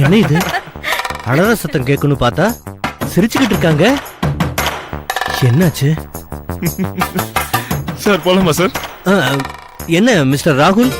என்ன இது? அழற சத்தம் கேட்கணும் பார்த்தா சிரிச்சுக்கிட்டு இருக்காங்க. என்னாச்சு சார்? போலாமா சார்? என்ன மிஸ்டர் ராகுல்,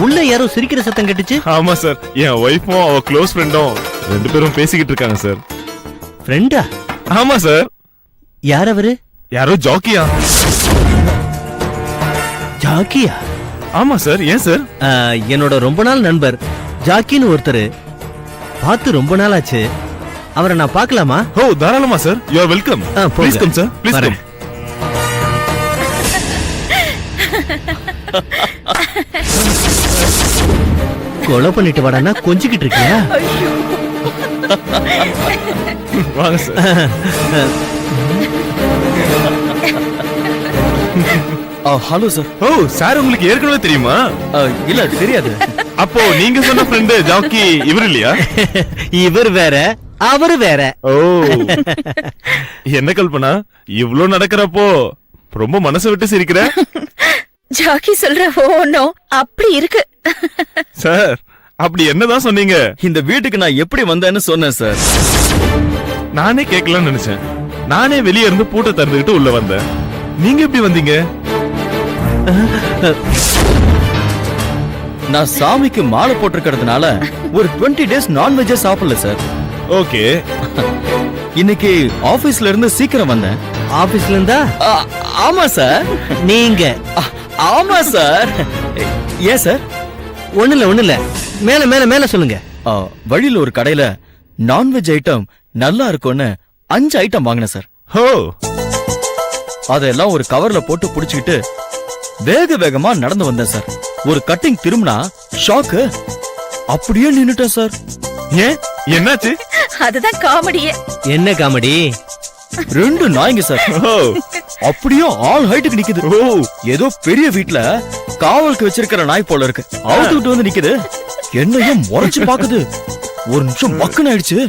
உள்ள யாரோ சிரிக்கிற சத்தம் கேட்டுச்சு? ஆமா சார், என் ஒய்ஃபும் அவ க்ளோஸ் ஃப்ரெண்டும் 2 பேரும் பேசிக்கிட்டு இருக்காங்க சார். ஃப்ரெண்டா? ஆமா சார். யார் அவரு? யாரோ ஜாக்கியா. ஜாக்கியா? ஆமா சார். ஏன் சார்? என்னோட ரொம்ப நாள் நண்பர் ஜாக்கின்னு ஒருத்தர். பார்த்து ரொம்ப நாள் ஆச்சு. அவரை நான் பார்க்கலாமா? ஓ தாராளமா sir. You are welcome. Please come sir, please come. கொலை பண்ணிட்டு வாடான்னா கொஞ்சிக்கிட்டு இருக்கியா? வாங்க சார். Hello sir. ஓ சார், உங்களுக்கு ஏற்கனவே தெரியுமா? இல்ல தெரியாது. அப்போ நீங்க சொன்ன ஃப்ரெண்ட் ஜாக்கி இவர் இல்லையா? இவர் வேற, அவரு வேற. ஓ என்ன கல்பனா, இவ்ளோ நடக்கிறப்போ ரொம்ப மனசை விட்டு சிரிக்கிற? ஜாக்கி சொல்ற ஒன்னும் அப்படி இருக்கு. சார், அப்படி என்னதான் சொன்னீங்க? இந்த வீட்டுக்கு நான் எப்படி வந்தேன்னு சொன்னேன் சார். நானே கேட்கலாம்னு நினைச்சேன். நானே வெளியே இருந்து பூட்டை திறந்துகிட்டு உள்ள வந்தேன். நீங்க எப்படி வந்தீங்க? நான் சாமிக்கு மாலை போட்டிருக்கிறதுனால ஒரு 20 டேஸ் நான்வெஜ் சாப்பிடல சார். ஓகே. இன்னைக்கு ஆபீஸ்ல இருந்து சீக்கிரம் வந்தேன். ஆபீஸ்ல இருந்தா? ஆமா சார். நீங்க? ஆமா சார். ஏன் சார்? ஒண்ணு இல்ல. மேல மேல மேல சொல்லுங்க. வழியில ஒரு கடையில நான்வெஜ் ஐட்டம் நல்லா இருக்கும்னு 5 ஐட்டம் வாங்கினேன் சார். ஹோ. அதெல்லாம் ஒரு கவர்ல போட்டு புடிச்சுக்கிட்டு வேக வேகமா நடந்து வந்தேன் சார். ஒரு கட்டிங் திரும்பினா ஷாக்கு. அப்படியே நின்னுட்டேன் சார். ஏன், என்னாச்சு? அதுதான் காமெடியே. என்ன காமெடி? 2 நாய்ங்க சார். அப்படியே ஆல் ஹைட்டுக்கு நிக்குது. ஏதோ பெரிய வீட்ல காவலுக்கு வச்சிருக்கிற நாய் போல இருக்கு. அவுத்துக்கிட்டு வந்து நிக்குது. என்னையும் முறைச்சு பாக்குது. ஒரு நிமிஷம் பக்குன்னு ஆயிடுச்சு.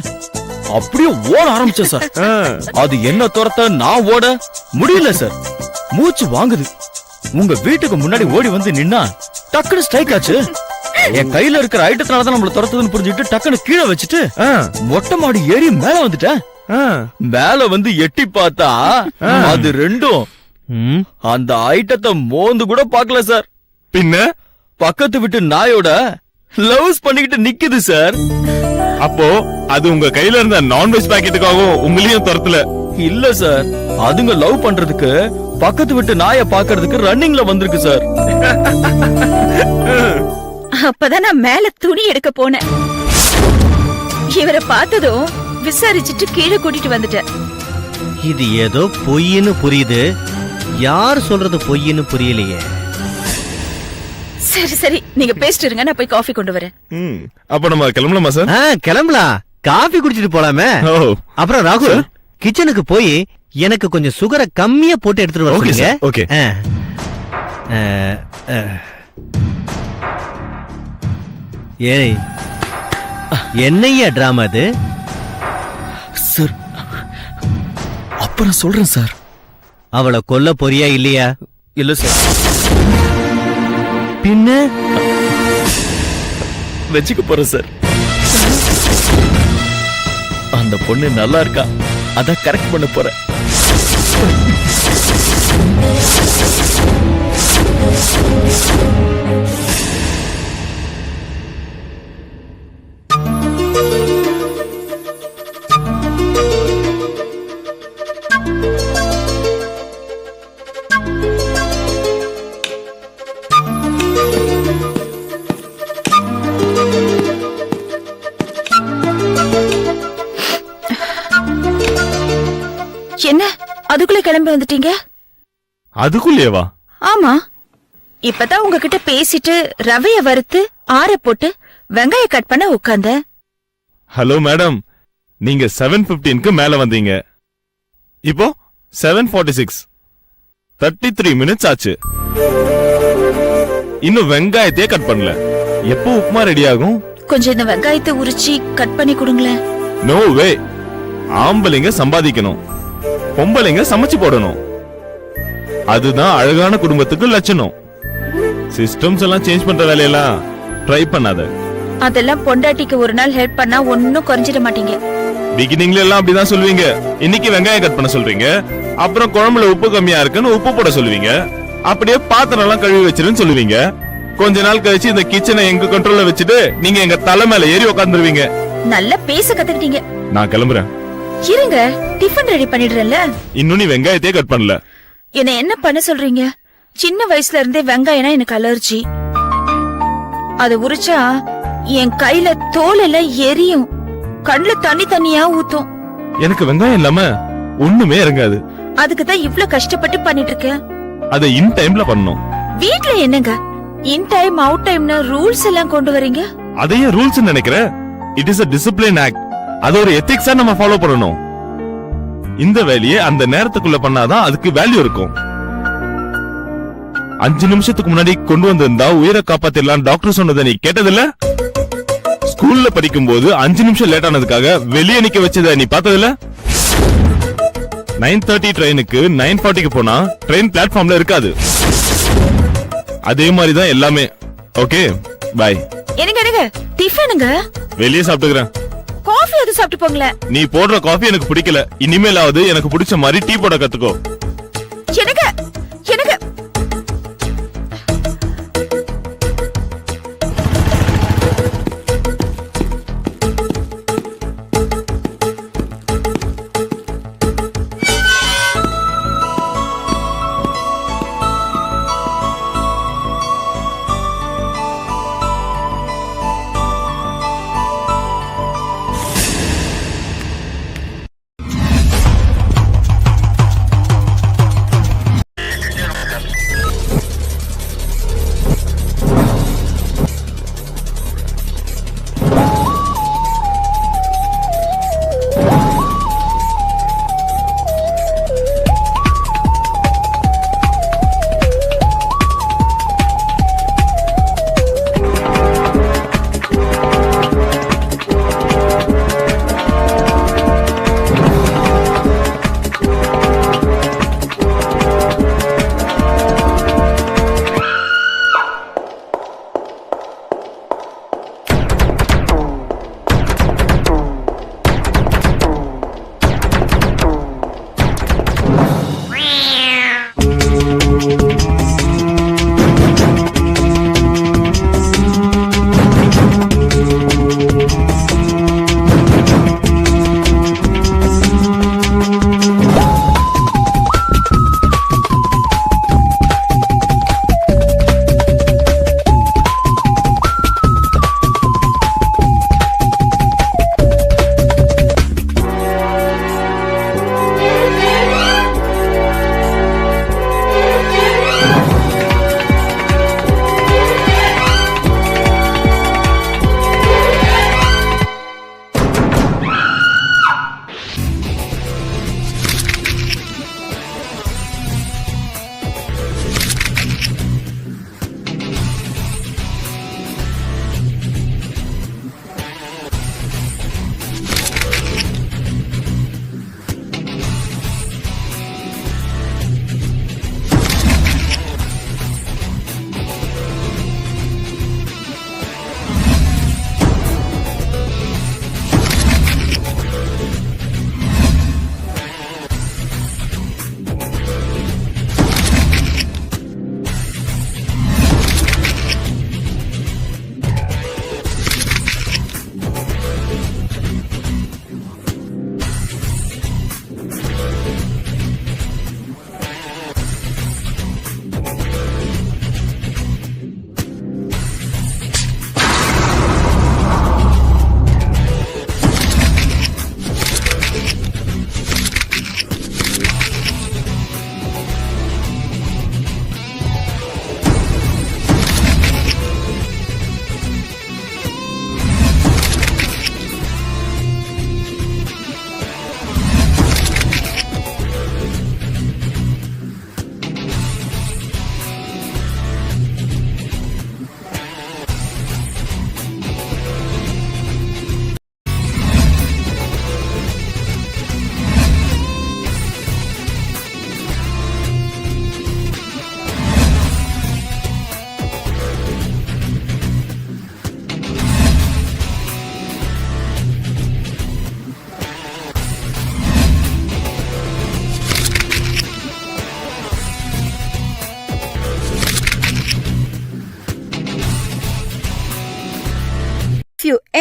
அப்படியே ஓட ஆரம்பிச்சேன் சார். அது என்ன துரத்த நான் ஓட முடியல சார். மூச்சு வாங்குது. உங்க வீட்டுக்கு முன்னாடி ஓடி வந்து நின்னா டக்குனு ஸ்ட்ரைக் ஆச்சு. என் கையில இருக்கிற ஐட்டத்தினாலதான் நம்மள துரத்துதுன்னு புரிஞ்சுட்டு டக்குனு கீழே வச்சுட்டு மொட்டை மாடி ஏறி மேல வந்துட்டேன். மேல வந்து எட்டி பார்த்தா அது 2ம் அந்த ஐட்டத்தை மோந்து கூட பாக்கல சார். பின்ன பக்கத்து விட்டு நாயோட லவ்ஸ் பண்ணிக்கிட்டு நிக்குது சார். அப்போ அது உங்க கையில இருந்த நான்வெஜ் பாக்கெட்டுக்காகவும் உங்களையும் துரத்தல? இல்ல சார், அதுங்க லவ் பண்றதுக்கு பக்கத்து விட்டு நாயை பாக்குறதுக்கு ரன்னிங்ல வந்திருக்கு சார். அப்பதான் நான் மேல துணி எடுக்க போனேன். இவரை பார்த்ததும் விசாரிச்சுட்டு கீழே கூட்டிட்டு வந்துட்டேன். இது ஏதோ பொய்ன்னு புரியுது. யார் சொல்றது பொய்ன்னு புரியலையே. சரி சரி, நீங்க பேசிட்டு இருங்க, நான் போய் காஃபி கொண்டு வரேன். அப்ப நம்ம கிளம்பலாமா சார்? கிளம்பலாம். காபி குடிச்சிட்டு போலாமே. அப்புறம் ராகுல், கிச்சனுக்கு போய் எனக்கு கொஞ்சம் சுகரை கம்மியா போட்டு எடுத்துட்டு வரீங்க. ஓகே. ஏய், என்னையா டிராமா அது? சார், அப்புறம் சொல்றேன் சார். அவளை கொல்ல போறியா இல்லையா? இல்ல சார். பின்ன வச்சுக்க போறேன் சார். அந்த பொண்ணு நல்லா இருக்கா, அதான் கரெக்ட் பண்ண போறேன். என்ன அதுக்குள்ள கிளம்பி வந்துட்டீங்க? அதுக்குள்ளேவா? ஆமா, இப்பதான் உங்ககிட்ட பேசிட்டு ரவைய வறுத்து ஆற போட்டு வெங்காய கட் பண்ண உட்கார்ந்த. ஹலோ மேடம், நீங்க 7:15க்கு மேல வந்தீங்க. இப்போ 7:46, 33 மினிட்ஸ் ஆச்சு. இன்னும் வெங்காயத்தையே கட் பண்ணல. எப்போ உப்புமா ரெடி ஆகும்? கொஞ்சம் இந்த வெங்காயத்தை உரிச்சி கட் பண்ணி கொடுங்களேன். No way. ஆம்பளைங்க சம்பாதிக்கணும், பொம்பளைங்க சமைச்சு போடணும். அதுதான் அழகான குடும்பத்துக்கு லட்சணம். சிஸ்டம்ஸ் எல்லாம் சேஞ்ச் பண்ற வேலையெல்லாம் ட்ரை பண்ணாத. அதெல்லாம் பொண்டாட்டிக்கு ஒரு நாள் ஹெல்ப் பண்ணா ஒன்னும் குறைஞ்சிட மாட்டீங்க. பிகினிங்ல எல்லாம் அப்படிதான் சொல்லுவீங்க. இன்னைக்கு வெங்காயம் கட் பண்ண சொல்றீங்க, அப்புறம் குழம்புல உப்பு கம்மியா இருக்குன்னு உப்பு போட சொல்லுவீங்க, அப்படியே பாத்திரம் எல்லாம் கழுவி வச்சிருன்னு சொல்லுவீங்க. கொஞ்ச நாள் கழிச்சு இந்த கிச்சனை எங்க கண்ட்ரோல்ல வச்சுட்டு நீங்க எங்க தலை மேல ஏறி உட்காந்துருவீங்க. நல்லா பேச கத்துக்கிட்டீங்க. நான் கிளம்புறேன். இருங்க, டிஃபன் ரெடி பண்ணிடுறேன்ல. இன்னும் நீ வெங்காயத்தையே கட் பண்ணல. என்ன பண்ண சொல்றீங்க? சின்ன வயசுல இருந்தே வெங்காயம்னா எனக்கு அலர்ஜி. அத உரிச்சா என் கையில தோல் எல்லாம் எரியும், கண்ணுல தண்ணி தண்ணியா ஊத்தும். எனக்கு வெங்காயம் இல்லாம ஒண்ணுமே இறங்காது. அதுக்கு தான் இவ்ளோ கஷ்டப்பட்டு பண்ணிட்டு இருக்கேன். அதை இன் டைம்ல பண்ணணும். வீட்ல என்னங்க இன் டைம் அவுட் டைம்னு ரூல்ஸ் எல்லாம் கொண்டு வரீங்க? அதையே ரூல்ஸ் நினைக்கிற? It is a discipline act. அது ஒரு எத்திக்ஸா நம்ம ஃபாலோ பண்ணணும். இந்த வேலையை அந்த நேரத்துக்குள்ள பண்ணாதான் அதுக்கு வேல்யூ இருக்கும். 5 நிமிஷத்துக்கு முன்னாடி கொண்டு வந்திருந்தா உயிரை காப்பாத்திடலாம் டாக்டர் சொன்னதை நீ கேட்டதில்ல? ஸ்கூல்ல படிக்கும் போது 5 நிமிஷம் லேட் ஆனதுக்காக வெளியே நிக்க வச்சத நீ பார்த்ததில்ல? 9:30 ட்ரெயினுக்கு 9:40க்கு போனா ட்ரெயின் பிளாட்ஃபார்ம்ல இருக்காது. அதே மாதிரி தான் எல்லாமே. Okay bye. எனக்கு டிஃபனுங்க வெளியே சாப்பிட்டுக்கிறேன். காஃபி அது சாப்பிட்டு போங்களேன். நீ போடுற காஃபி எனக்கு பிடிக்கல. இனிமேலாவது எனக்கு பிடிச்ச மாதிரி டீ போட கத்துக்கோ. எனக்கு எனக்கு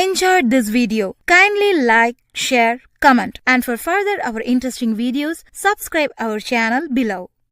enjoyed this video. Kindly like, share, comment, and for further our interesting videos, subscribe our channel below.